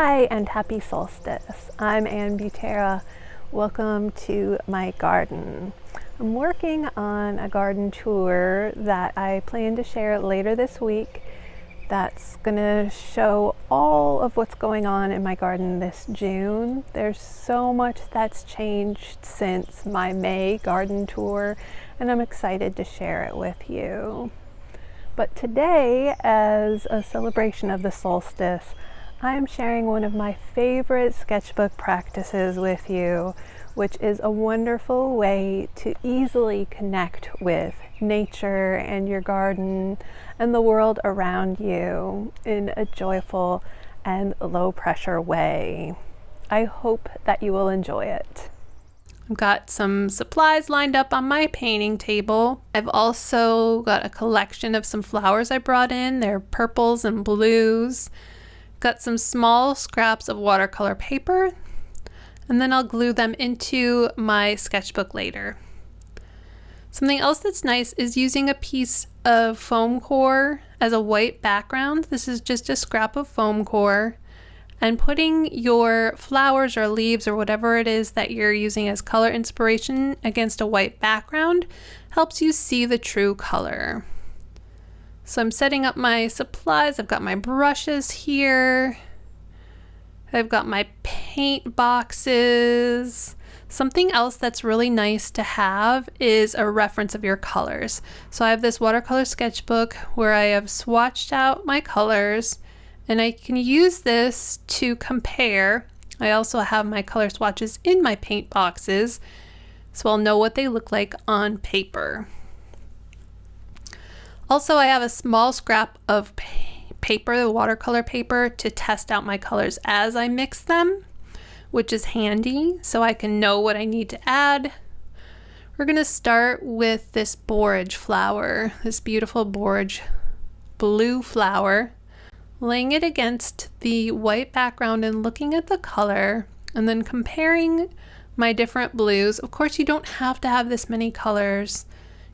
Hi and happy solstice. I'm Ann Butera. Welcome to my garden. I'm working on a garden tour that I plan to share later this week that's gonna show all of what's going on in my garden this June. There's so much that's changed since my May garden tour, and I'm excited to share it with you. But today, as a celebration of the solstice, I'm sharing one of my favorite sketchbook practices with you, which is a wonderful way to easily connect with nature and your garden and the world around you in a joyful and low pressure way. I hope that you will enjoy it. I've got some supplies lined up on my painting table. I've also got a collection of some flowers I brought in. They're purples and blues. Got some small scraps of watercolor paper, and then I'll glue them into my sketchbook later. Something else that's nice is using a piece of foam core as a white background. This is just a scrap of foam core, and putting your flowers or leaves or whatever it is that you're using as color inspiration against a white background helps you see the true color. So I'm setting up my supplies. I've got my brushes here. I've got my paint boxes. Something else that's really nice to have is a reference of your colors. So I have this watercolor sketchbook where I have swatched out my colors, and I can use this to compare. I also have my color swatches in my paint boxes, so I'll know what they look like on paper. Also, I have a small scrap of paper, the watercolor paper, to test out my colors as I mix them, which is handy so I can know what I need to add. We're going to start with this borage flower, this beautiful borage blue flower, laying it against the white background and looking at the color and then comparing my different blues. Of course, you don't have to have this many colors.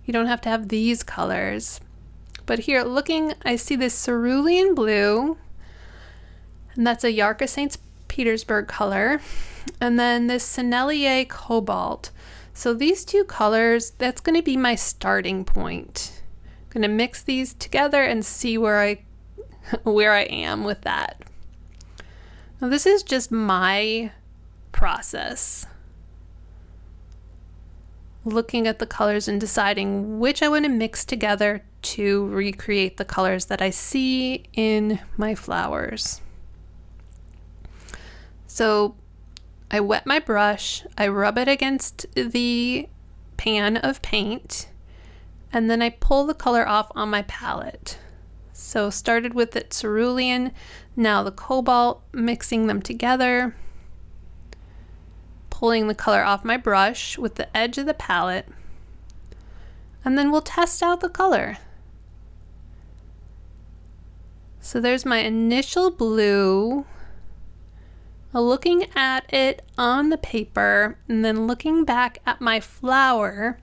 You don't have to have these colors. But here looking, I see this cerulean blue, and that's a Yarka St. Petersburg color, and then this Sennelier cobalt. So these two colors, that's going to be my starting point. I'm going to mix these together and see where I am with that. Now this is just my process. Looking at the colors and deciding which I want to mix together to recreate the colors that I see in my flowers. So I wet my brush, I rub it against the pan of paint, and then I pull the color off on my palette. So started with the cerulean, now the cobalt, mixing them together, pulling the color off my brush with the edge of the palette, and then we'll test out the color. So there's my initial blue, looking at it on the paper, and then looking back at my flower,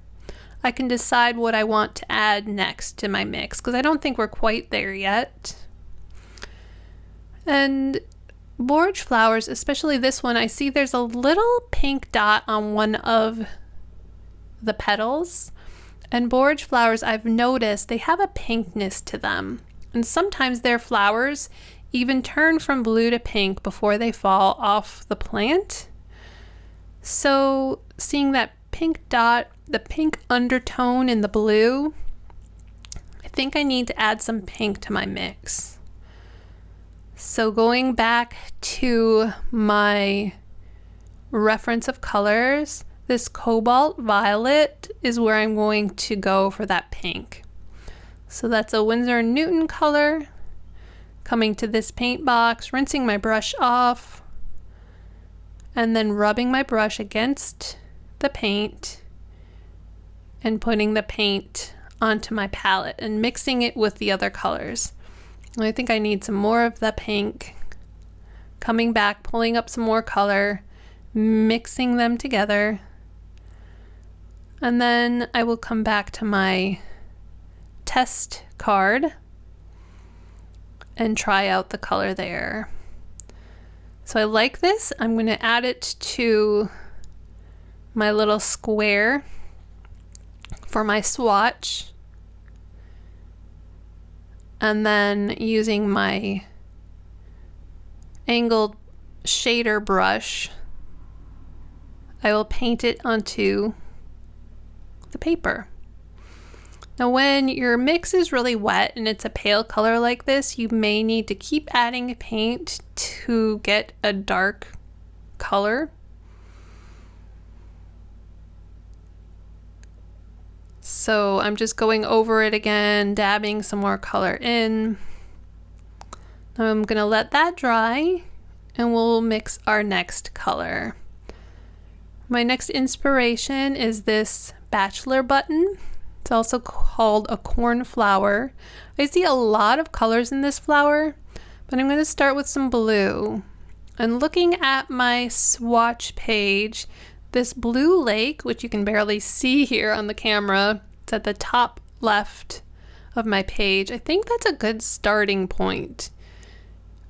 I can decide what I want to add next to my mix, because I don't think we're quite there yet. And borage flowers, especially this one, I see there's a little pink dot on one of the petals. And borage flowers, I've noticed they have a pinkness to them. And sometimes their flowers even turn from blue to pink before they fall off the plant. So seeing that pink dot, the pink undertone in the blue, I think I need to add some pink to my mix. So going back to my reference of colors, this cobalt violet is where I'm going to go for that pink. So that's a Winsor & Newton color. Coming to this paint box, rinsing my brush off, and then rubbing my brush against the paint and putting the paint onto my palette and mixing it with the other colors. I think I need some more of the pink. Coming back, pulling up some more color, mixing them together, and then I will come back to my test card and try out the color there. So I like this. I'm going to add it to my little square for my swatch. And then using my angled shader brush, I will paint it onto the paper. Now when your mix is really wet and it's a pale color like this, you may need to keep adding paint to get a dark color. So I'm just going over it again, dabbing some more color in. Now I'm gonna let that dry and we'll mix our next color. My next inspiration is this Bachelor button. It's also called a cornflower. I see a lot of colors in this flower, but I'm gonna start with some blue. And looking at my swatch page, this blue lake, which you can barely see here on the camera, it's at the top left of my page. I think that's a good starting point.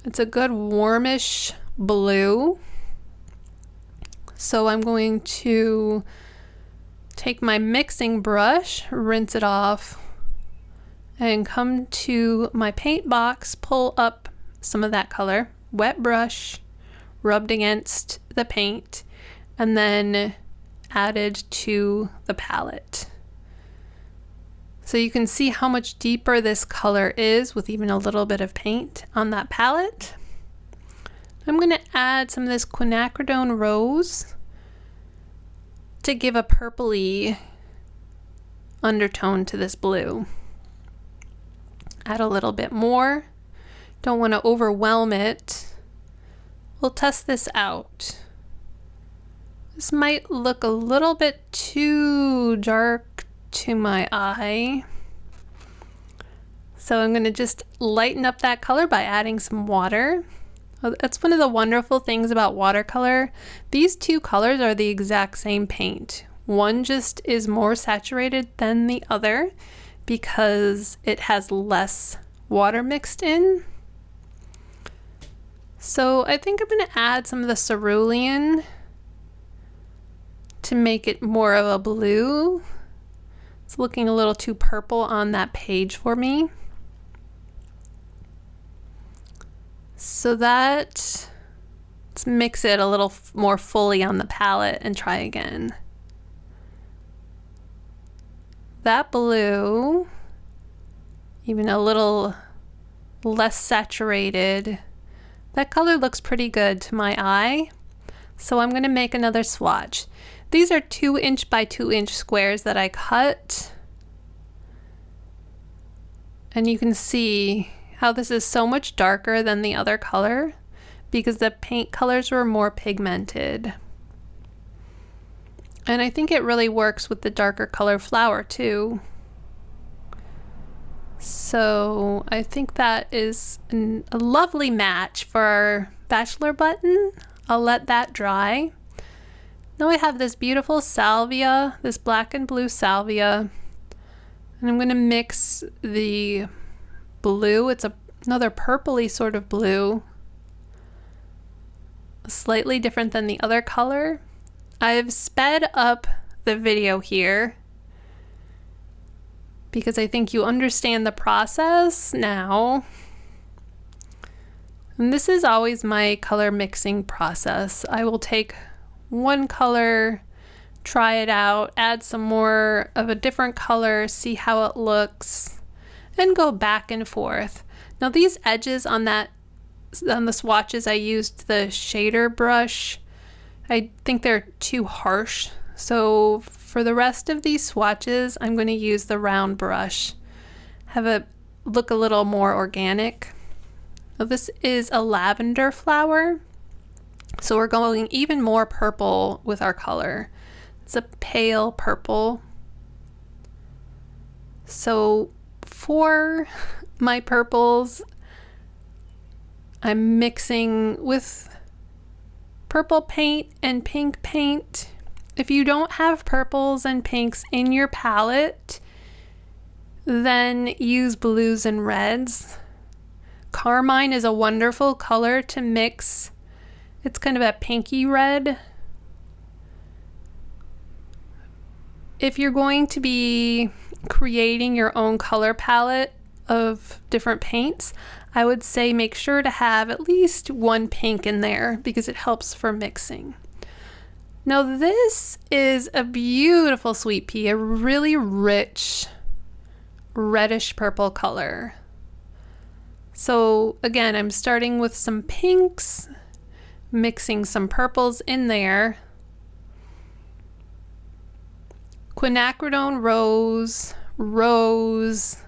It's a good warmish blue. So I'm going to take my mixing brush, rinse it off, and come to my paint box, pull up some of that color, wet brush, rubbed against the paint, and then added to the palette. So you can see how much deeper this color is with even a little bit of paint on that palette. I'm going to add some of this quinacridone rose to give a purpley undertone to this blue. Add a little bit more. Don't want to overwhelm it. We'll test this out. This might look a little bit too dark to my eye. So I'm going to just lighten up that color by adding some water. That's one of the wonderful things about watercolor. These two colors are the exact same paint. One just is more saturated than the other because it has less water mixed in. So I think I'm going to add some of the cerulean to make it more of a blue. It's looking a little too purple on that page for me. So let's mix it a little more fully on the palette and try again. That blue, even a little less saturated, that color looks pretty good to my eye. So I'm going to make another swatch. These are 2" by 2" squares that I cut. And you can see how this is so much darker than the other color because the paint colors were more pigmented. And I think it really works with the darker color flower too. So I think that is a lovely match for our Bachelor button. I'll let that dry. Now I have this beautiful salvia, this black and blue salvia, and I'm going to mix the blue. It's another purpley sort of blue, slightly different than the other color. I've sped up the video here because I think you understand the process now. And this is always my color mixing process. I will take one color, try it out, add some more of a different color, see how it looks, and go back and forth. Now these edges on the swatches, I used the shader brush. I think they're too harsh. So for the rest of these swatches, I'm going to use the round brush. Have it look a little more organic. Now this is a lavender flower. So we're going even more purple with our color. It's a pale purple. So for my purples, I'm mixing with purple paint and pink paint. If you don't have purples and pinks in your palette, then use blues and reds. Carmine is a wonderful color to mix It's kind of a pinky red. If you're going to be creating your own color palette of different paints, I would say make sure to have at least one pink in there because it helps for mixing. Now this is a beautiful sweet pea, a really rich reddish purple color. So again, I'm starting with some pinks, mixing some purples in there. Quinacridone rose, rose,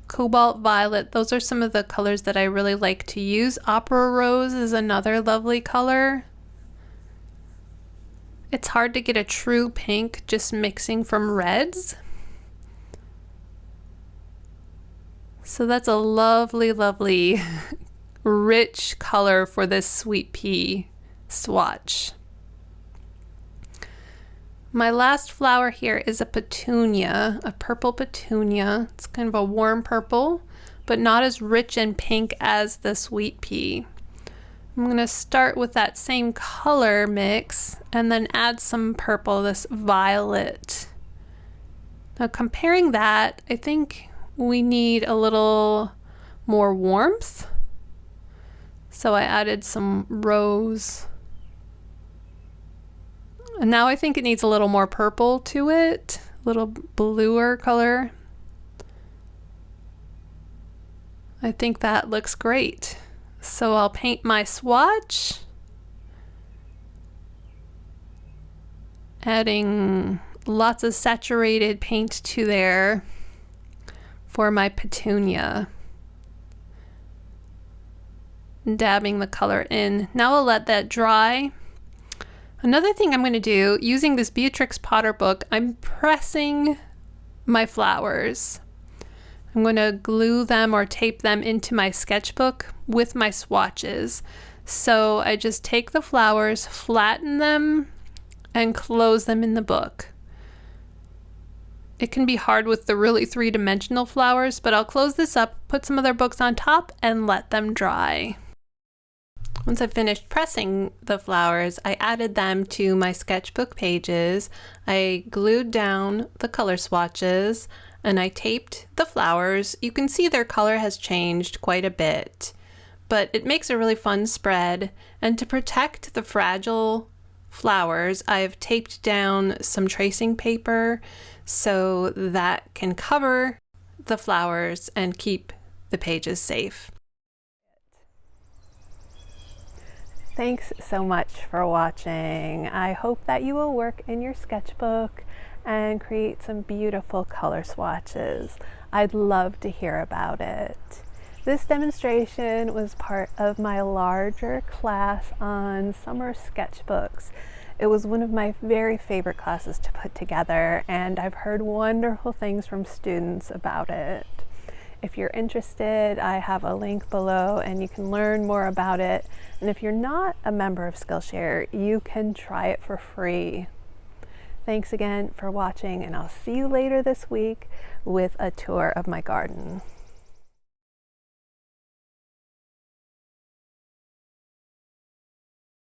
cobalt violet, those are some of the colors that I really like to use. Opera rose is another lovely color. It's hard to get a true pink just mixing from reds. So that's a lovely, lovely rich color for this sweet pea swatch. My last flower here is a petunia, a purple petunia. It's kind of a warm purple, but not as rich and pink as the sweet pea. I'm going to start with that same color mix and then add some purple, this violet. Now comparing that, I think we need a little more warmth. So I added some rose. And now I think it needs a little more purple to it, a little bluer color. I think that looks great. So I'll paint my swatch, adding lots of saturated paint to there for my petunia. Dabbing the color in. Now I'll let that dry. Another thing I'm going to do, using this Beatrix Potter book, I'm pressing my flowers. I'm going to glue them or tape them into my sketchbook with my swatches. So I just take the flowers, flatten them, and close them in the book. It can be hard with the really three-dimensional flowers, but I'll close this up, put some other books on top, and let them dry. Once I finished pressing the flowers, I added them to my sketchbook pages. I glued down the color swatches and I taped the flowers. You can see their color has changed quite a bit, but it makes a really fun spread. And to protect the fragile flowers, I've taped down some tracing paper so that can cover the flowers and keep the pages safe. Thanks so much for watching. I hope that you will work in your sketchbook and create some beautiful color swatches. I'd love to hear about it. This demonstration was part of my larger class on summer sketchbooks. It was one of my very favorite classes to put together, and I've heard wonderful things from students about it. If you're interested, I have a link below and you can learn more about it. And if you're not a member of Skillshare, you can try it for free. Thanks again for watching, and I'll see you later this week with a tour of my garden.